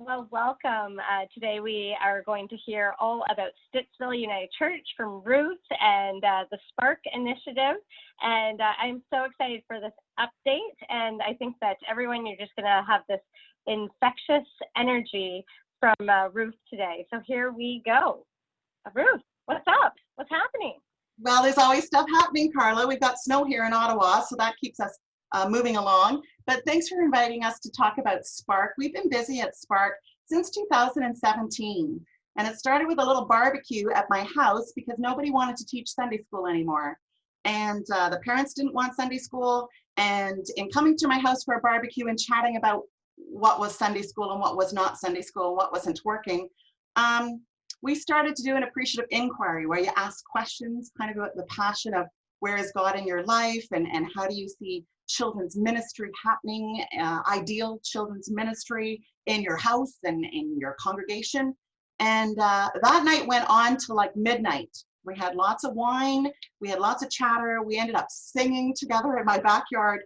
Well, welcome. Today we are going to hear all about Stittsville United Church from Ruth and the Spark Initiative. And I'm so excited for this update. And I think that everyone, you're just going to have this infectious energy from Ruth today. So here we go. Ruth, what's up? What's happening? Well, there's always stuff happening, Carla. We've got snow here in Ottawa, so that keeps us moving along. But thanks for inviting us to talk about Spark. We've been busy at Spark since 2017. And it started with a little barbecue at my house because nobody wanted to teach Sunday school anymore. And the parents didn't want Sunday school. And in coming to my house for a barbecue and chatting about what was Sunday school and what was not Sunday school and what wasn't working, we started to do an appreciative inquiry where you ask questions kind of about the passion of where is God in your life and how do you see children's ministry happening, ideal children's ministry in your house and in your congregation. And that night went on to like midnight. We had lots of wine, we had lots of chatter, we ended up singing together in my backyard,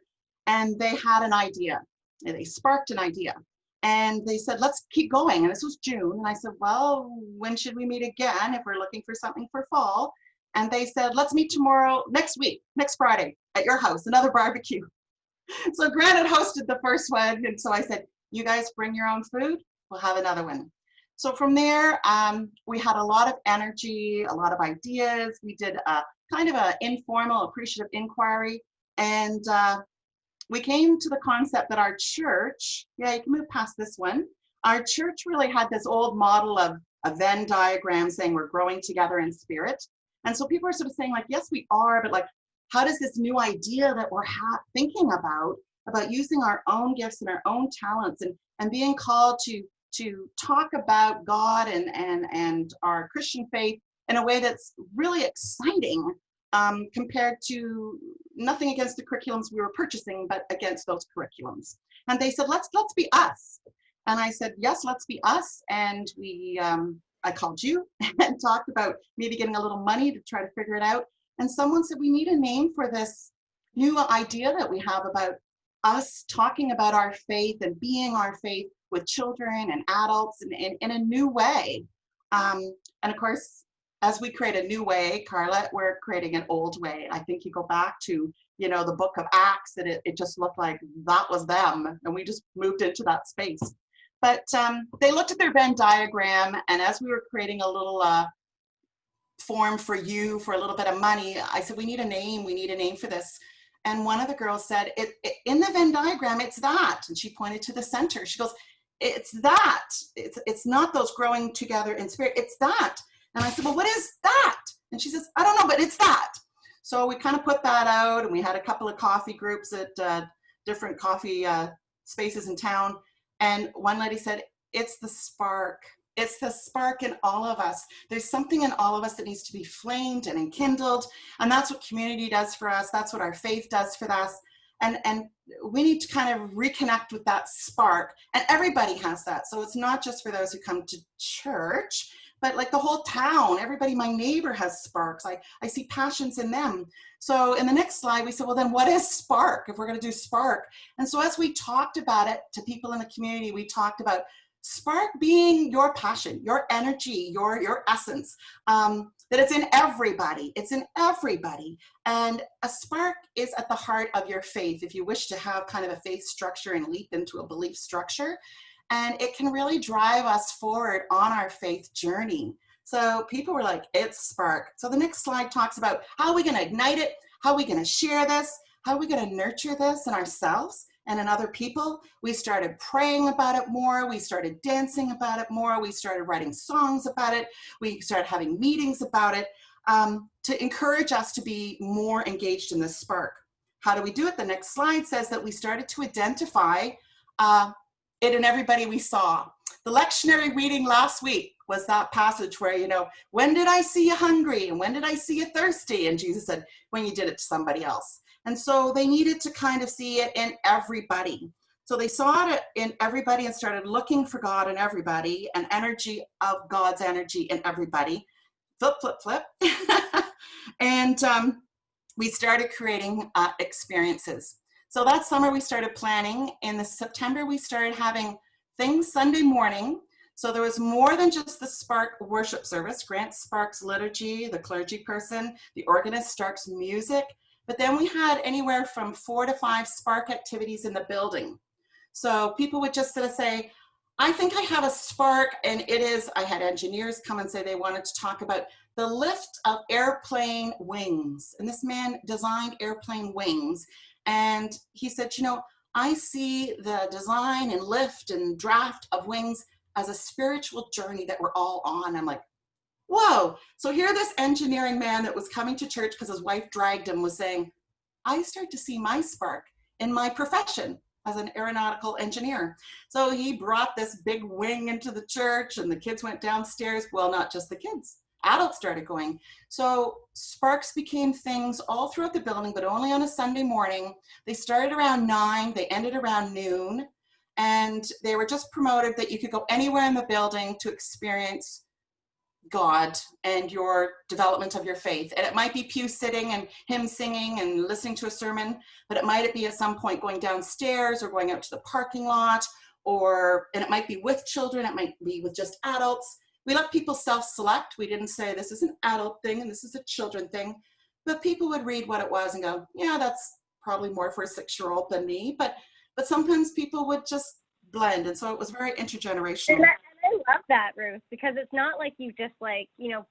and they had an idea. They sparked an idea. And they said, let's keep going. And this was June. And I said, well, when should we meet again if we're looking for something for fall? And they said, let's meet tomorrow, next week, next Friday at your house, another barbecue. So Grant had hosted the first one. And so I said, you guys bring your own food, we'll have another one. So from there, we had a lot of energy, a lot of ideas. We did a kind of an informal appreciative inquiry. And we came to the concept that our church, yeah, you can move past this one. Our church really had this old model of a Venn diagram saying we're growing together in spirit. And so people are sort of saying like, yes, we are, but like, how does this new idea that we're thinking about using our own gifts and our own talents and being called to talk about God and our Christian faith in a way that's really exciting, compared to nothing against the curriculums we were purchasing, but against those curriculums. And they said, let's be us. And I said, yes, let's be us. And we, I called you and talked about maybe getting a little money to try to figure it out. And someone said, we need a name for this new idea that we have about us talking about our faith and being our faith with children and adults in a new way. And of course, as we create a new way, Carla, we're creating an old way. I think you go back to, you know, the book of Acts, and it just looked like that was them. And we just moved into that space. But they looked at their Venn diagram, and as we were creating a little form for you for a little bit of money, I said, we need a name for this. And one of the girls said, in the Venn diagram, it's that. And she pointed to the center. She goes, it's that. It's not those growing together in spirit, it's that. And I said, well, what is that? And she says, I don't know, but it's that. So we kind of put that out, and we had a couple of coffee groups at different coffee spaces in town. And one lady said, it's the spark. It's the spark in all of us. There's something in all of us that needs to be flamed and enkindled. And that's what community does for us. That's what our faith does for us. And we need to kind of reconnect with that spark. And everybody has that. So it's not just for those who come to church, but like the whole town, everybody, my neighbor has sparks. I see passions in them. So in the next slide, we said, well, then what is spark if we're going to do spark? And so as we talked about it to people in the community, we talked about spark being your passion, your energy, your essence, that it's in everybody. It's in everybody. And a spark is at the heart of your faith. If you wish to have kind of a faith structure and leap into a belief structure, and it can really drive us forward on our faith journey. So people were like, it's spark. So the next slide talks about how are we going to ignite it? How are we going to share this? How are we going to nurture this in ourselves and in other people? We started praying about it more. We started dancing about it more. We started writing songs about it. We started having meetings about it to encourage us to be more engaged in this spark. How do we do it? The next slide says that we started to identify it in everybody we saw. The lectionary reading last week was that passage where, you know, when did I see you hungry? And when did I see you thirsty? And Jesus said, when you did it to somebody else. And so they needed to kind of see it in everybody. So they saw it in everybody and started looking for God in everybody and energy of God's energy in everybody. Flip, flip, flip. And we started creating experiences. So that summer we started planning. In the September, we started having things Sunday morning. So there was more than just the Spark worship service, Grant Sparks liturgy, the clergy person, the organist Stark's music. But then we had anywhere from 4 to 5 Spark activities in the building. So people would just sort of say, I think I have a spark, and it is, I had engineers come and say they wanted to talk about the lift of airplane wings. And this man designed airplane wings. And he said, you know, I see the design and lift and draft of wings as a spiritual journey that we're all on. I'm like, whoa. So here this engineering man that was coming to church because his wife dragged him was saying, I start to see my spark in my profession as an aeronautical engineer. So he brought this big wing into the church, and the kids went downstairs. Well, not just the kids, adults started going. So sparks became things all throughout the building, but only on a Sunday morning. They started around 9, they ended around noon. And they were just promoted that you could go anywhere in the building to experience God and your development of your faith. And it might be pew sitting and hymn singing and listening to a sermon, but it might be at some point going downstairs or going out to the parking lot, and it might be with children, it might be with just adults. We let people self-select. We didn't say this is an adult thing and this is a children thing, but people would read what it was and go, yeah, that's probably more for a 6-year-old than me. But sometimes people would just blend. And so it was very intergenerational. And I love that, Ruth, because it's not like you just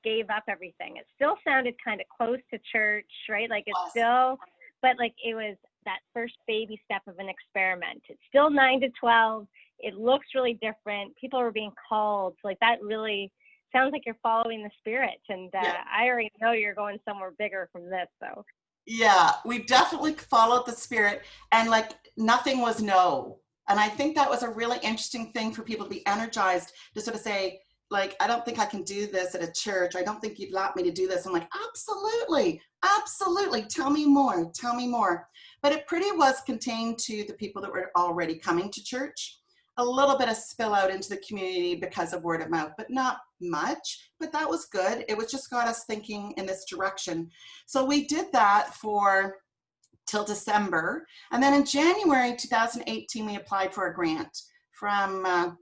gave up everything. It still sounded kind of close to church, right? Like it's still, but like it was that first baby step of an experiment. It's still 9 to 12. It looks really different. People are being called. Like that really sounds like you're following the Spirit. And I already know you're going somewhere bigger from this, so. Yeah, we definitely followed the Spirit, and like nothing was no. And I think that was a really interesting thing for people to be energized to sort of say, like, I don't think I can do this at a church. I don't think you'd like me to do this. I'm like, absolutely, absolutely. Tell me more, tell me more. But it pretty was contained to the people that were already coming to church. A little bit of spill out into the community because of word of mouth, but not much. But that was good. It was just got us thinking in this direction. So we did that for till December. And then in January 2018, we applied for a grant from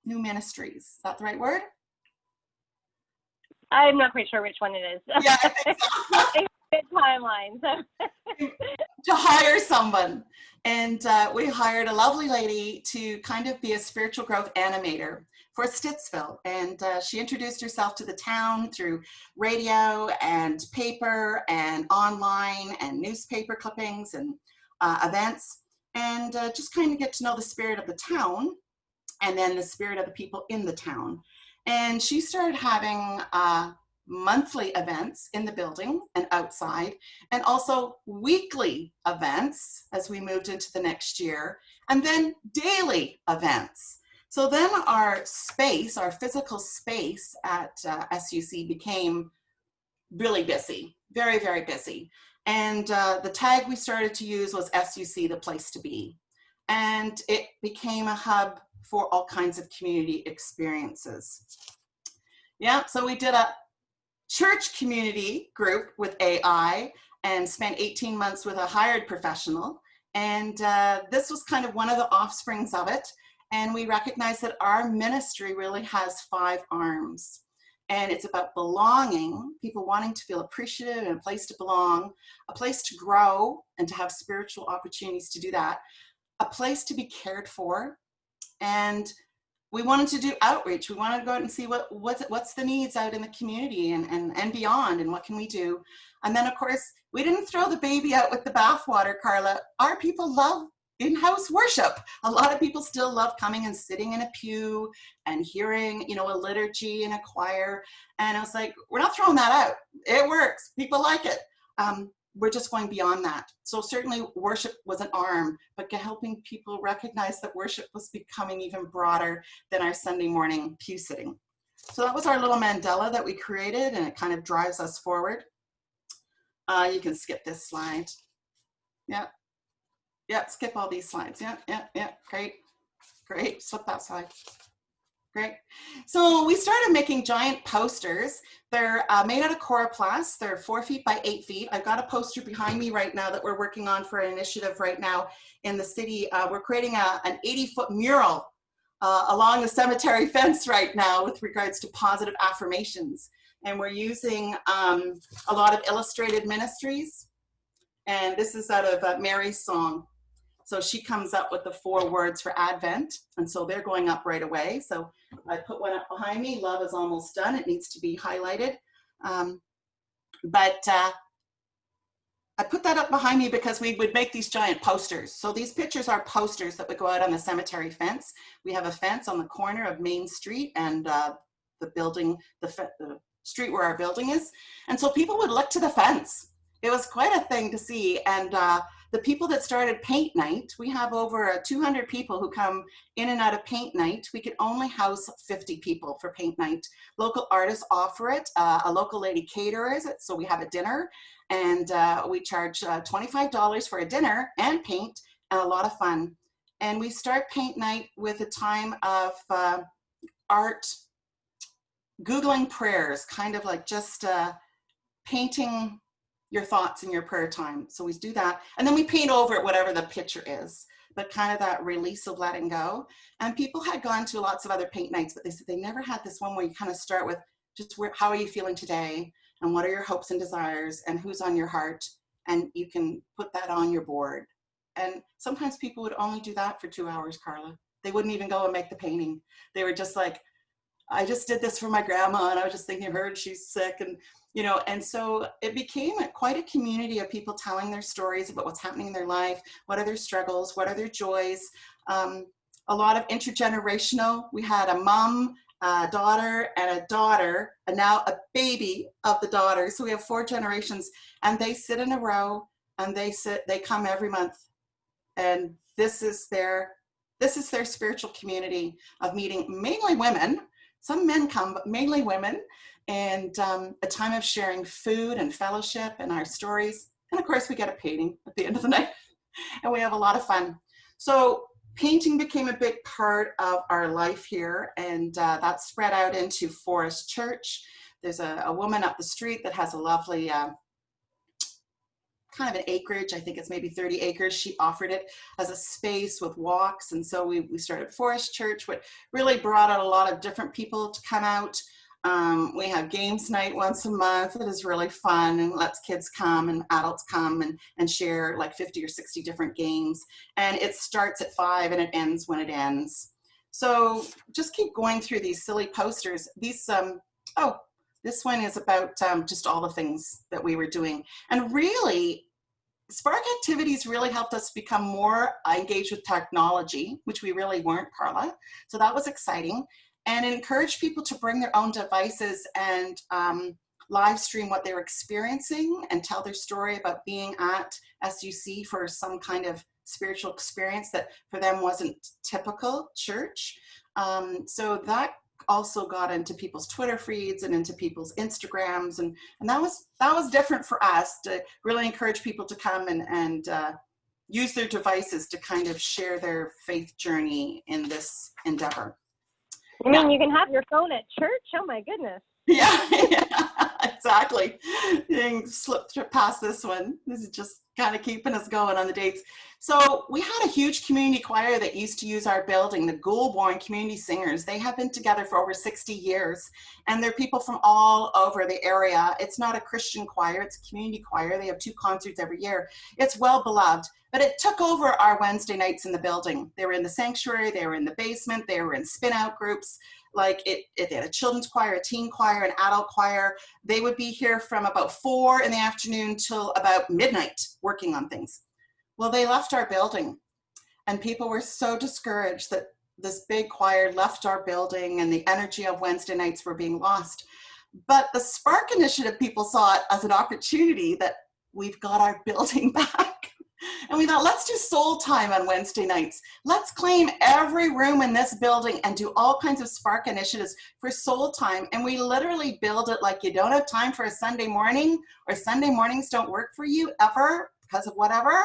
New Ministries. Is that the right word? I'm not quite sure which one it is. Yeah, I think so. Good timeline. To hire someone. And we hired a lovely lady to kind of be a spiritual growth animator for Stittsville. And she introduced herself to the town through radio and paper and online and newspaper clippings and events, and just kind of get to know the spirit of the town and then the spirit of the people in the town. And she started having monthly events in the building and outside, and also weekly events as we moved into the next year, and then daily events. So then our space, our physical space at SUC became really busy, very, very busy. And the tag we started to use was SUC, the place to be. And it became a hub for all kinds of community experiences. Yeah, so we did a church community group with AI and spent 18 months with a hired professional. And this was kind of one of the offsprings of it. And we recognized that our ministry really has 5 arms. And it's about belonging, people wanting to feel appreciative and a place to belong, a place to grow and to have spiritual opportunities to do that, a place to be cared for. And we wanted to do outreach. We wanted to go out and see what's the needs out in the community and beyond, and what can we do. And then, of course, we didn't throw the baby out with the bathwater, Carla. Our people love in-house worship. A lot of people still love coming and sitting in a pew and hearing, a liturgy and a choir. And I was like, we're not throwing that out. It works. People like it. We're just going beyond that. So certainly worship was an arm, but helping people recognize that worship was becoming even broader than our Sunday morning pew sitting. So that was our little mandala that we created, and it kind of drives us forward. You can skip this slide. Yeah. Yeah, skip all these slides. Yeah, great. Slip that slide. Great. So we started making giant posters. They're made out of coroplast. They're 4 feet by 8 feet. I've got a poster behind me right now that we're working on for an initiative right now in the city. We're creating an 80-foot mural along the cemetery fence right now with regards to positive affirmations. And we're using a lot of illustrated ministries. And this is out of Mary's song. So she comes up with the 4 words for Advent. And so they're going up right away. So I put one up behind me. Love is almost done. It needs to be highlighted. I put that up behind me because we would make these giant posters. So these pictures are posters that would go out on the cemetery fence. We have a fence on the corner of Main Street and the building, the street where our building is. And so people would look to the fence. It was quite a thing to see. And the people that started paint night, we have over 200 people who come in and out of paint night. We could only house 50 people for paint night. Local artists offer it. A local lady caters it, so we have a dinner. And we charge $25 for a dinner and paint, and a lot of fun. And we start paint night with a time of art, Googling prayers, kind of like just painting your thoughts in your prayer time. So we do that. And then we paint over it, whatever the picture is, but kind of that release of letting go. And people had gone to lots of other paint nights, but they said they never had this one where you kind of start with just how are you feeling today? And what are your hopes and desires? And who's on your heart? And you can put that on your board. And sometimes people would only do that for 2 hours, Carla. They wouldn't even go and make the painting. They were just like, I just did this for my grandma, and I was just thinking of her, and she's sick, and you know. And so it became quite a community of people telling their stories about what's happening in their life, what are their struggles, what are their joys. A lot of intergenerational. We had a mom, a daughter, and now a baby of the daughter. So we have 4 generations, and they sit in a row, and they come every month, and this is their spiritual community of meeting mainly women. Some men come, but mainly women, and a time of sharing food and fellowship and our stories. And of course, we get a painting at the end of the night, and we have a lot of fun. So painting became a big part of our life here, and that spread out into Forest Church. There's a woman up the street that has a lovely kind of an acreage. I think it's maybe 30 acres. She offered it as a space with walks. And so we started Forest Church, which really brought out a lot of different people to come out. We have games night once a month. It is really fun and lets kids come and adults come and share like 50 or 60 different games. And it starts at 5 and it ends when it ends. So just keep going through these silly posters. These, this one is about just all the things that we were doing. And really, Spark activities really helped us become more engaged with technology, which we really weren't, Carla. So that was exciting. And it encouraged people to bring their own devices and live stream what they were experiencing and tell their story about being at SUC for some kind of spiritual experience that for them wasn't typical church. So that also got into people's Twitter feeds and into people's Instagrams, and that was different for us to really encourage people to come and use their devices to kind of share their faith journey in this endeavor. I mean, you can have your phone at church? Oh my goodness. Yeah, exactly. You can slip past this one. This is just kind of keeping us going on the dates. So we had a huge community choir that used to use our building, the Goulbourne Community Singers. They have been together for over 60 years, and they're people from all over the area. It's not a Christian choir, it's a community choir. They have 2 concerts every year. It's well beloved, but it took over our Wednesday nights in the building. They were in the sanctuary, they were in the basement, they were in spin-out groups. Like they had a children's choir, a teen choir, an adult choir. They would be here from about 4 in the afternoon till about midnight working on things. Well, they left our building, and people were so discouraged that this big choir left our building and the energy of Wednesday nights were being lost. But the Spark Initiative people saw it as an opportunity that we've got our building back. And we thought, let's do soul time on Wednesday nights. Let's claim every room in this building and do all kinds of Spark initiatives for soul time. And we literally build it like you don't have time for a Sunday morning, or Sunday mornings don't work for you ever because of whatever.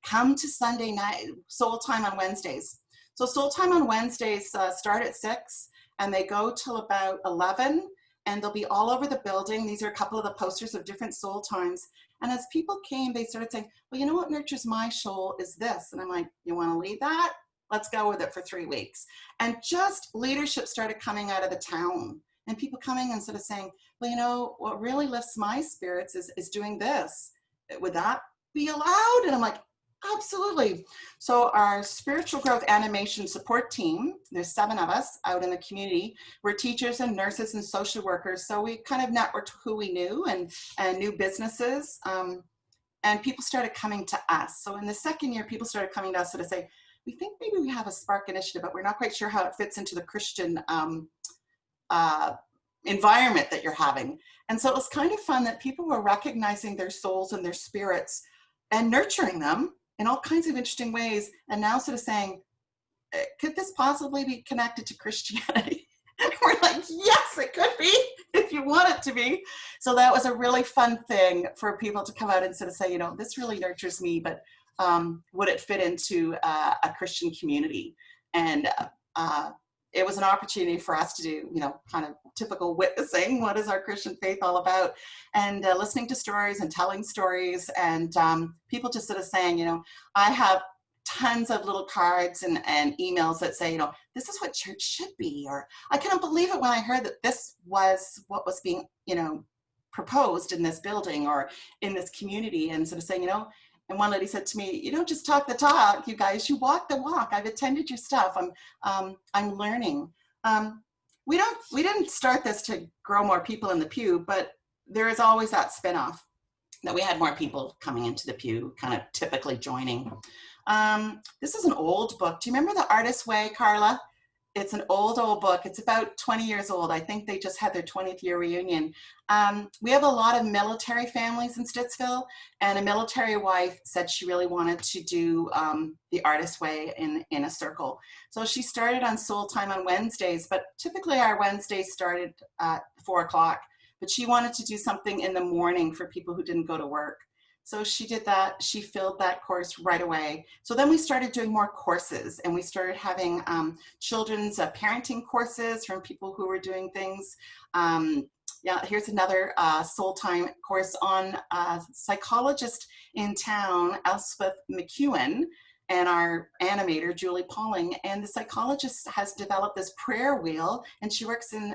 Come to Sunday night, soul time on Wednesdays. So soul time on Wednesdays start at 6 and they go till about 11, and they'll be all over the building. These are a couple of the posters of different soul times. And as people came, they started saying, well, you know what nurtures my soul is this. And I'm like, you want to lead that? let's go with it for 3 weeks. And just leadership started coming out of the town, and people coming and sort of saying, well, you know, what really lifts my spirits is doing this. Would that be allowed? And I'm like, absolutely. So our spiritual growth animation support team, there's 7 of us out in the community. We're teachers and nurses and social workers. So we kind of networked who we knew and new businesses. And people started coming to us. So in the second year, people started coming to us to say, we think maybe we have a Spark initiative, but we're not quite sure how it fits into the Christian environment that you're having. And so it was kind of fun that people were recognizing their souls and their spirits and nurturing them in all kinds of interesting ways. And now sort of saying, could this possibly be connected to Christianity? We're like, yes, it could be, if you want it to be. So that was a really fun thing for people to come out and sort of say, you know, this really nurtures me, but would it fit into a Christian community? And it was an opportunity for us to do, you know, kind of typical witnessing. What is our Christian faith all about? And listening to stories and telling stories, and people just sort of saying, you know, I have tons of little cards and emails that say, you know, this is what church should be, or I couldn't believe it when I heard that this was what was being, you know, proposed in this building or in this community, and sort of saying, you know. And one lady said to me, you don't just talk the talk, you guys, you walk the walk. I've attended your stuff. I'm learning. We didn't start this to grow more people in the pew, but there is always that spinoff that we had more people coming into the pew, kind of typically joining. This is an old book. Do you remember The Artist's Way, Carla? It's an old book. It's about 20 years old. I think they just had their 20th year reunion. We have a lot of military families in Stittsville, and a military wife said she really wanted to do The Artist's Way in a circle. So she started on Soul Time on Wednesdays, but typically our Wednesdays started at 4 o'clock, but she wanted to do something in the morning for people who didn't go to work. So she did that. She filled that course right away. So then we started doing more courses, and we started having children's parenting courses from people who were doing things. Yeah, here's another Soul Time course on a psychologist in town, Elspeth McEwen, and our animator, Julie Pauling. And the psychologist has developed this prayer wheel, and she works in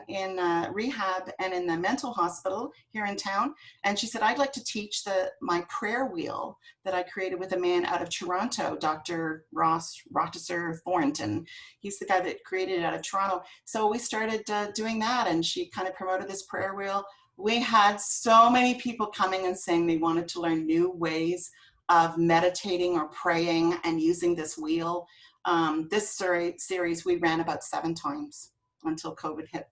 rehab and in the mental hospital here in town. And she said, I'd like to teach my prayer wheel that I created with a man out of Toronto, Dr. Ross Rotisser Thornton. He's the guy that created it out of Toronto. So we started doing that, and she kind of promoted this prayer wheel. We had so many people coming and saying they wanted to learn new ways of meditating or praying and using this wheel. This series we ran about 7 times until COVID hit.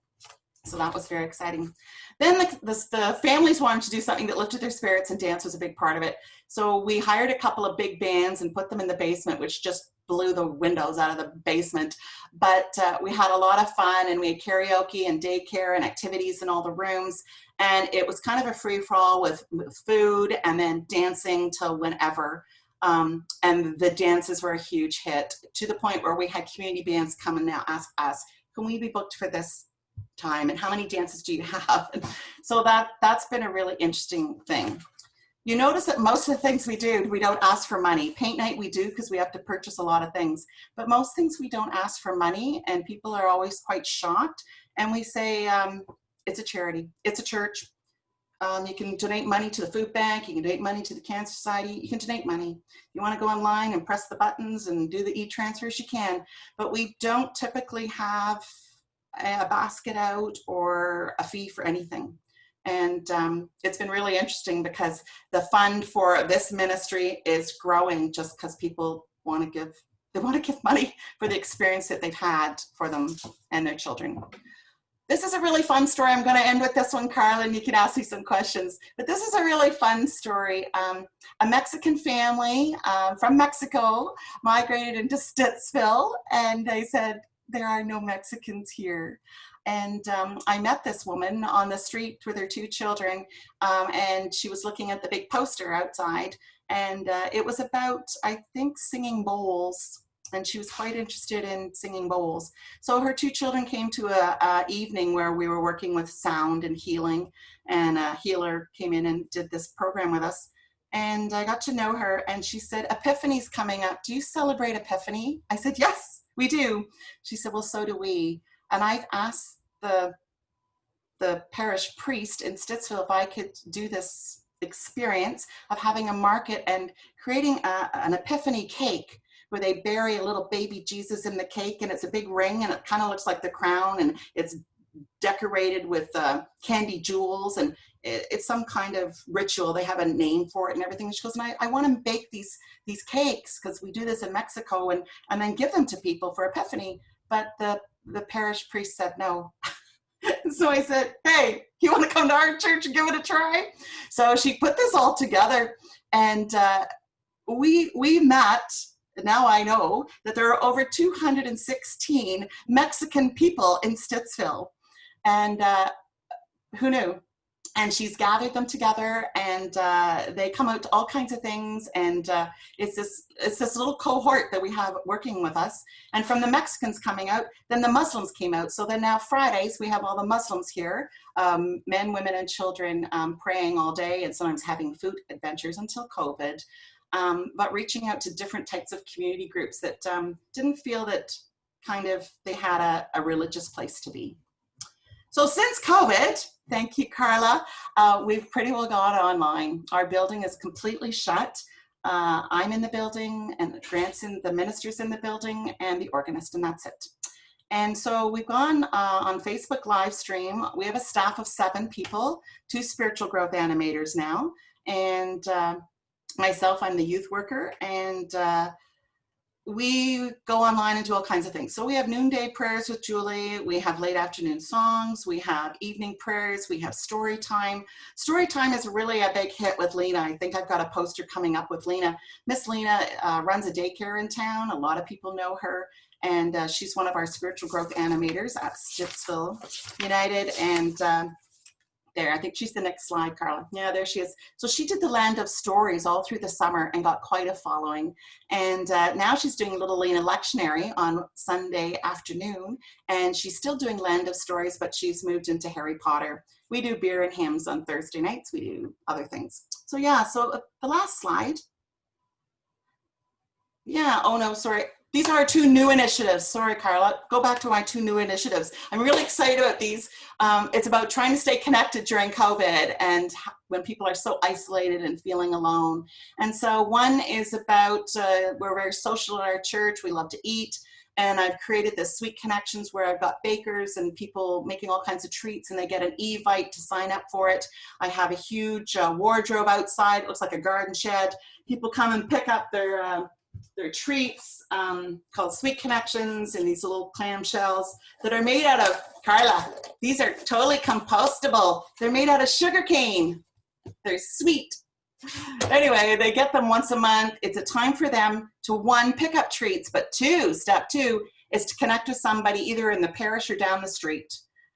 So that was very exciting. Then the families wanted to do something that lifted their spirits, and dance was a big part of it. So we hired a couple of big bands and put them in the basement, which just blew the windows out of the basement. But we had a lot of fun, and we had karaoke and daycare and activities in all the rooms. And it was kind of a free-for-all with food and then dancing till whenever. And the dances were a huge hit, to the point where we had community bands come and now ask us, can we be booked for this time? And how many dances do you have? And so that's been a really interesting thing. You notice that most of the things we do, we don't ask for money. Paint night we do because we have to purchase a lot of things. But most things we don't ask for money, and people are always quite shocked. And we say, it's a charity, it's a church. You can donate money to the food bank, you can donate money to the Cancer Society, you can donate money. You want to go online and press the buttons and do the e-transfers, you can. But we don't typically have a basket out or a fee for anything. And it's been really interesting because the fund for this ministry is growing just because people want to give money for the experience that they've had for them and their children. This is a really fun story. I'm going to end with this one, Carla, and you can ask me some questions. But this is a really fun story. A Mexican family from Mexico migrated into Stittsville, and they said, there are no Mexicans here. And I met this woman on the street with her 2 children, and she was looking at the big poster outside, and it was about, I think, singing bowls, and she was quite interested in singing bowls. So her 2 children came to a evening where we were working with sound and healing, and a healer came in and did this program with us. and I got to know her, and she said, Epiphany's coming up. Do you celebrate Epiphany? I said, yes, we do. She said, well, so do we. And I've asked the parish priest in Stittsville if I could do this experience of having a market and creating an Epiphany cake where they bury a little baby Jesus in the cake, and it's a big ring, and it kind of looks like the crown, and it's decorated with candy jewels, and it's some kind of ritual. They have a name for it and everything. And she goes, and I want to bake these cakes because we do this in Mexico, and then give them to people for Epiphany. But the parish priest said no. So I said, hey, you want to come to our church and give it a try? So she put this all together, and we met. Now I know that there are over 216 Mexican people in Stittsville, and who knew? And she's gathered them together, and they come out to all kinds of things, and it's this little cohort that we have working with us. And from the Mexicans coming out, then the Muslims came out. So then now Fridays we have all the Muslims here, men, women, and children praying all day, and sometimes having food adventures until COVID, but reaching out to different types of community groups that didn't feel that kind of they had a religious place to be. So since COVID, thank you, Carla, we've pretty well gone online. Our building is completely shut. I'm in the building, and Grant's the minister's in the building, and the organist, and that's it. And so we've gone on Facebook live stream. We have a staff of 7 people, 2 spiritual growth animators now, and myself, I'm the youth worker, and we go online and do all kinds of things. So we have noonday prayers with Julie, we have late afternoon songs, we have evening prayers, we have story time. Story time is really a big hit with Lena. I think I've got a poster coming up with Lena. Miss Lena runs a daycare in town. A lot of people know her, and she's one of our spiritual growth animators at Stittsville United. And there, I think she's the next slide, Carla. Yeah, there she is. So she did the Land of Stories all through the summer and got quite a following. And now she's doing Little Lena Lectionary on Sunday afternoon. And she's still doing Land of Stories, but she's moved into Harry Potter. We do beer and hymns on Thursday nights. We do other things. So yeah, so the last slide. Yeah, oh no, sorry. These are our 2 new initiatives. Sorry, Carla. Go back to my 2 new initiatives. I'm really excited about these. It's about trying to stay connected during COVID and when people are so isolated and feeling alone. And so one is about, we're very social at our church. We love to eat. And I've created this Sweet Connections where I've got bakers and people making all kinds of treats, and they get an Evite to sign up for it. I have a huge wardrobe outside. It looks like a garden shed. People come and pick up their treats called Sweet Connections in these little clamshells that are made out of, Carla, these are totally compostable. They're made out of sugar cane. They're sweet. Anyway, they get them once a month. It's a time for them to 1, pick up treats, but 2, step 2 is to connect with somebody either in the parish or down the street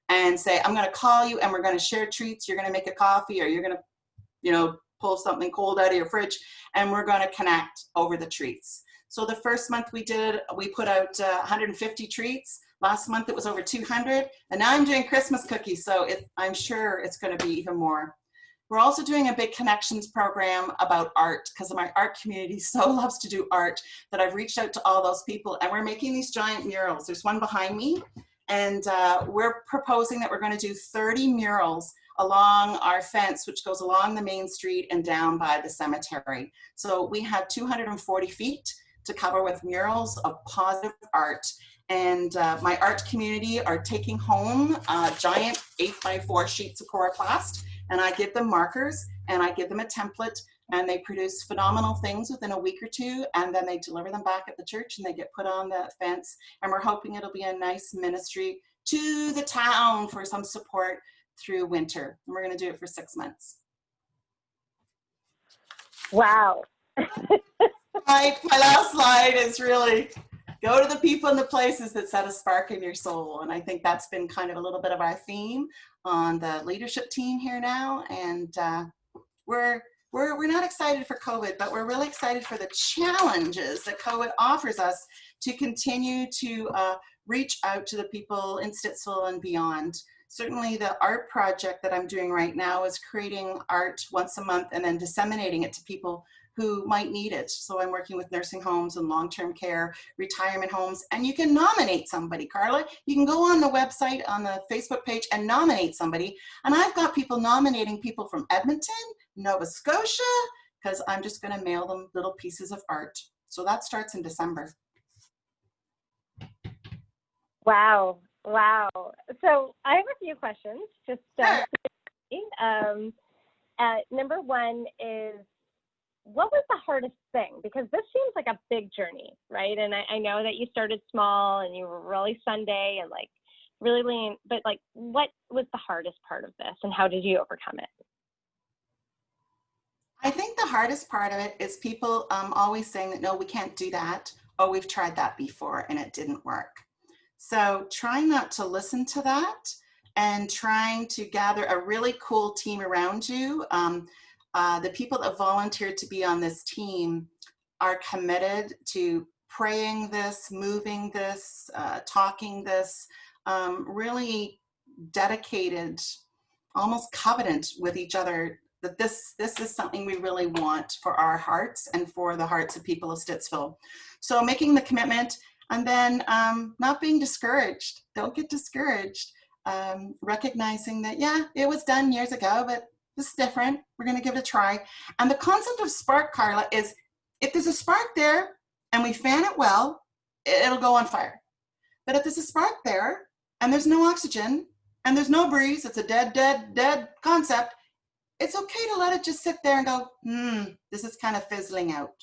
and say, I'm going to call you and we're going to share treats. You're going to make a coffee, or you're going to, pull something cold out of your fridge, and we're going to connect over the treats. So the first month we put out 150 treats. Last month it was over 200, and now I'm doing Christmas cookies, so I'm sure it's going to be even more. We're also doing a big connections program about art, because my art community so loves to do art that I've reached out to all those people, and we're making these giant murals. There's one behind me, and we're proposing that we're going to do 30 murals along our fence, which goes along the main street and down by the cemetery. So we have 240 feet to cover with murals of positive art. And my art community are taking home giant 8x4 sheets of coroplast, and I give them markers and I give them a template, and they produce phenomenal things within a week or 2, and then they deliver them back at the church and they get put on the fence. And we're hoping it'll be a nice ministry to the town for some support through winter. And we're going to do it for 6 months. Wow. My last slide is really go to the people and the places that set a spark in your soul. And I think that's been kind of a little bit of our theme on the leadership team here now. And we're not excited for COVID, but we're really excited for the challenges that COVID offers us to continue to reach out to the people in Stittsville and beyond. certainly the art project that I'm doing right now is creating art once a month and then disseminating it to people who might need it. So I'm working with nursing homes and long-term care, retirement homes, and you can nominate somebody, Carla. You can go on the website, on the Facebook page, and nominate somebody. And I've got people nominating people from Edmonton, Nova Scotia, because I'm just going to mail them little pieces of art. So that starts in December. Wow. Wow. So I have a few questions. Just number one is, what was the hardest thing? Because this seems like a big journey, right? And I know that you started small and you were really Sunday and like really lean, but like, what was the hardest part of this and how did you overcome it? I think the hardest part of it is people always saying that, no, we can't do that. Oh, we've tried that before and it didn't work. So trying not to listen to that and trying to gather a really cool team around you. The people that volunteered to be on this team are committed to praying this, moving this, talking this, really dedicated, almost covenant with each other that this is something we really want for our hearts and for the hearts of people of Stittsville. So making the commitment and then not being discouraged. Don't get discouraged. Recognizing that, yeah, it was done years ago, but this is different. We're going to give it a try. And the concept of spark, Carla, is if there's a spark there and we fan it well, it'll go on fire. But if there's a spark there and there's no oxygen and there's no breeze, it's a dead concept, it's okay to let it just sit there and go, this is kind of fizzling out.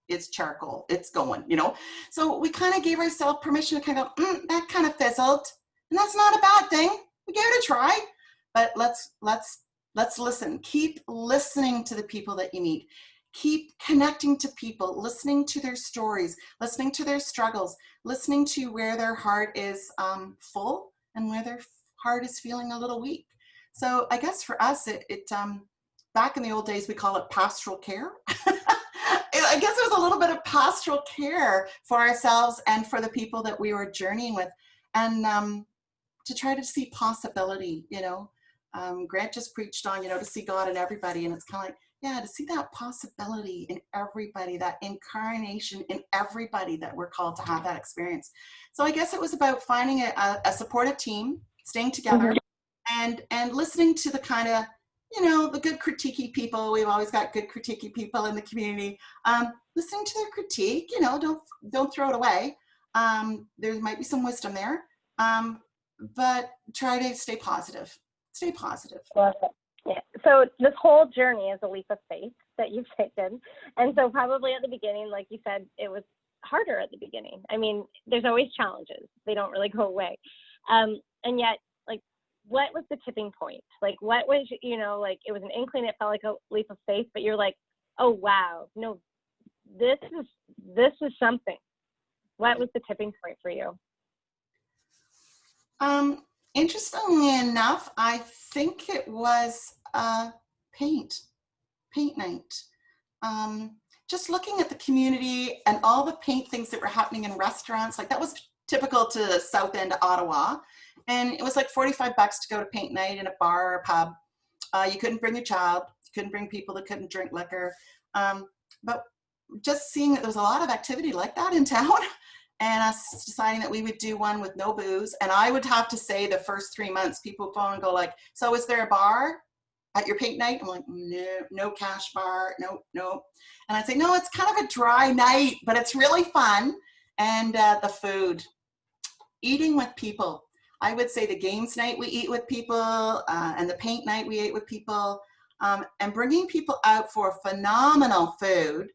It's charcoal, it's going, you know? So we kind of gave ourselves permission to kind of go, that kind of fizzled. And that's not a bad thing. We gave it a try, but let's listen. Keep listening to the people that you meet. Keep connecting to people, listening to their stories, listening to their struggles, listening to where their heart is full and where their heart is feeling a little weak. So I guess for us, back in the old days, we call it pastoral care. I guess it was a little bit of pastoral care for ourselves and for the people that we were journeying with, and to try to see possibility, you know. Grant just preached on, you know, to see God in everybody, and it's kind of like, yeah, to see that possibility in everybody, that incarnation in everybody, that we're called to have that experience. So I guess it was about finding a supportive team, staying together, and listening to the kind of, you know, the good critiquey people. We've always got good critiquey people in the community. Listening to their critique, you know, don't throw it away. There might be some wisdom there, but try to stay positive. Stay positive. Yeah. So this whole journey is a leap of faith that you've taken. And so probably at the beginning, like you said, it was harder at the beginning. I mean, there's always challenges. They don't really go away. And yet, like, what was the tipping point? Like, what was, you know, like, it was an inkling, it felt like a leap of faith, but you're like, oh, wow, no, this is something. What was the tipping point for you? Interestingly enough, I think it was paint night. Just looking at the community and all the paint things that were happening in restaurants, like that was typical to the south end of Ottawa. And it was like 45 bucks to go to paint night in a bar or a pub. You couldn't bring your child, you couldn't bring people that couldn't drink liquor. But just seeing that there was a lot of activity like that in town, and us deciding that we would do one with no booze. And I would have to say the first 3 months, people would phone and go like, so is there a bar at your paint night? I'm like, no cash bar, no. And I'd say, no, it's kind of a dry night, but it's really fun. And the food, eating with people. I would say the games night we eat with people, and the paint night we ate with people, and bringing people out for phenomenal food.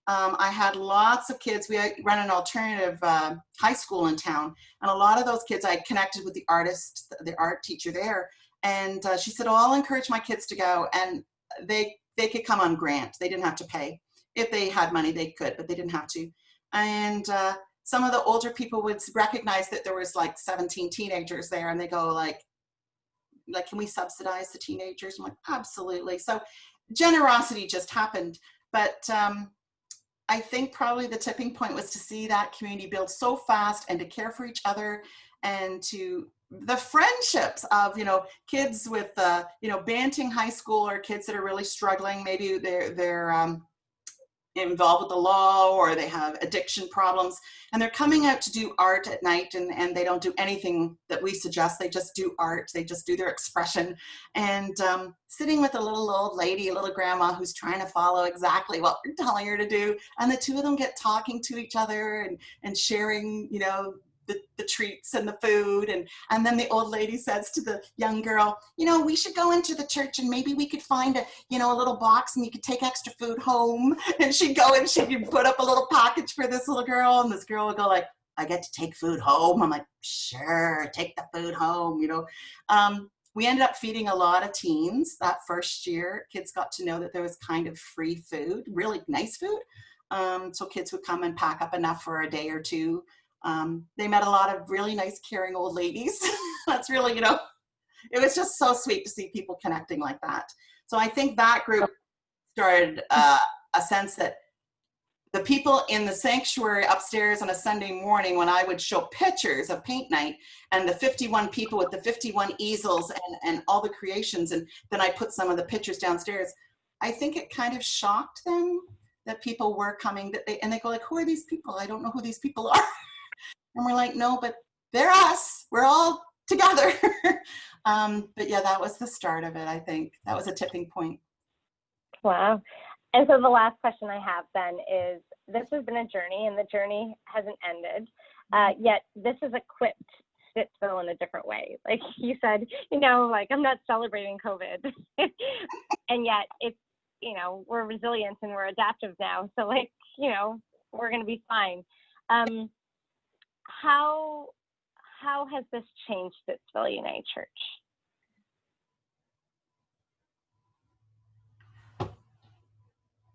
I had lots of kids. We run an alternative high school in town, and a lot of those kids, I connected with the artist, the art teacher there, and she said, oh, I'll encourage my kids to go, and they could come on grant. They didn't have to pay. If they had money, they could, but they didn't have to. And some of the older people would recognize that there was like 17 teenagers there, and they go like, can we subsidize the teenagers? I'm like, absolutely. So generosity just happened. But I think probably the tipping point was to see that community build so fast and to care for each other and to the friendships of, kids with, Banting High School, or kids that are really struggling. Maybe they're involved with the law, or they have addiction problems, and they're coming out to do art at night, and they don't do anything that we suggest. They just do art. They just do their expression, and sitting with a little old lady, a little grandma, who's trying to follow exactly what we're telling her to do, and the two of them get talking to each other and sharing, the treats and the food, and then the old lady says to the young girl, we should go into the church, and maybe we could find a little box, and you could take extra food home. And she'd go and she'd put up a little package for this little girl, and this girl would go like, I get to take food home. I'm like, sure, take the food home. We ended up feeding a lot of teens that first year. Kids got to know that there was kind of free food, really nice food. So kids would come and pack up enough for a day or two. They met a lot of really nice, caring old ladies. That's really, it was just so sweet to see people connecting like that. So I think that group started a sense that the people in the sanctuary upstairs on a Sunday morning, when I would show pictures of paint night and the 51 people with the 51 easels and all the creations, and then I put some of the pictures downstairs, I think it kind of shocked them that people were coming, and they go like, who are these people? I don't know who these people are. And we're like, no, but they're us. We're all together. But yeah, that was the start of it, I think. That was a tipping point. Wow. And so the last question I have then is, this has been a journey, and the journey hasn't ended, yet this has equipped Stittsville in a different way. Like you said, like, I'm not celebrating COVID, and yet it's, we're resilient and we're adaptive now. So like, we're going to be fine. How has this changed Stittsville United Church?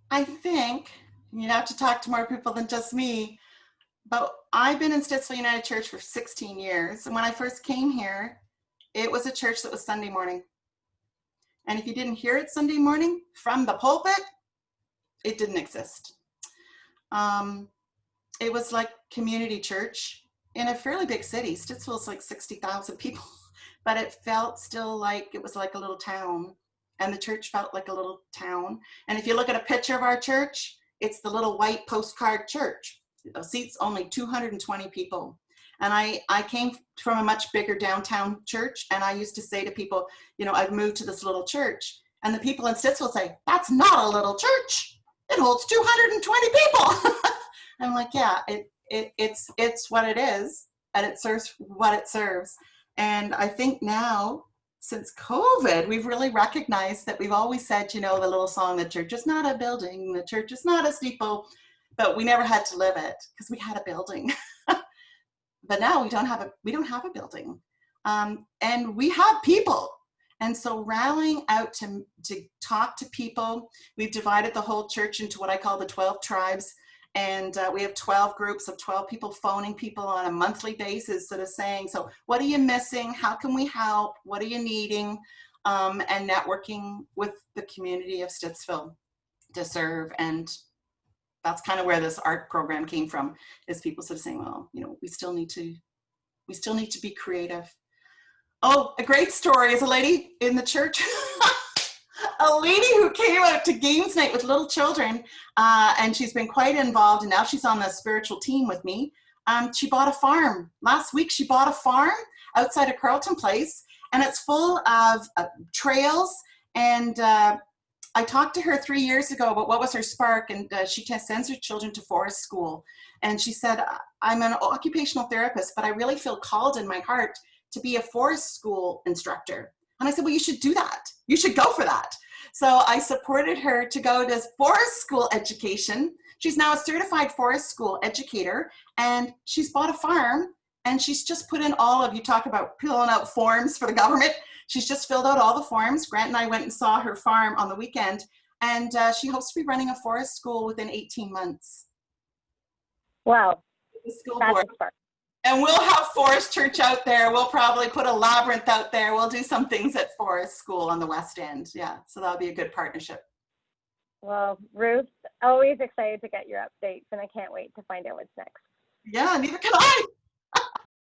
I think you'd have to talk to more people than just me, but I've been in Stittsville United Church for 16 years. And when I first came here, it was a church that was Sunday morning. And if you didn't hear it Sunday morning from the pulpit, it didn't exist. It was like community church in a fairly big city. Stittsville's like 60,000 people, but it felt still like it was like a little town, and the church felt like a little town. And if you look at a picture of our church, it's the little white postcard church. The seats only 220 people. And I came from a much bigger downtown church, and I used to say to people, I've moved to this little church. And the people in Stittsville say, that's not a little church. It holds 220 people. I'm like, yeah, it's what it is, and it serves what it serves. And I think now, since COVID, we've really recognized that we've always said, the little song, the church is not a building, the church is not a steeple, but we never had to live it because we had a building. But now we don't have a building, and we have people. And so rallying out to talk to people, we've divided the whole church into what I call the 12 tribes. And we have 12 groups of 12 people phoning people on a monthly basis, sort of saying, so what are you missing? How can we help? What are you needing? And networking with the community of Stittsville to serve. And that's kind of where this art program came from, is people sort of saying, well, we still need to be creative. Oh, a great story is a lady in the church. A lady who came out to games night with little children, and she's been quite involved, and now she's on the spiritual team with me. She bought a farm. Last week she bought a farm outside of Carleton Place, and it's full of trails. And I talked to her 3 years ago about what was her spark, and she sends her children to forest school. And she said, I'm an occupational therapist, but I really feel called in my heart to be a forest school instructor. And I said, well, you should do that. You should go for that. So I supported her to go to forest school education. She's now a certified forest school educator, and she's bought a farm, and she's just put in you talk about filling out forms for the government. She's just filled out all the forms. Grant and I went and saw her farm on the weekend, and she hopes to be running a forest school within 18 months. Wow. The school board. And we'll have Forest Church out there. We'll probably put a labyrinth out there. We'll do some things at Forest School on the West End. Yeah, so that'll be a good partnership. Well, Ruth, always excited to get your updates, and I can't wait to find out what's next. Yeah, neither can I.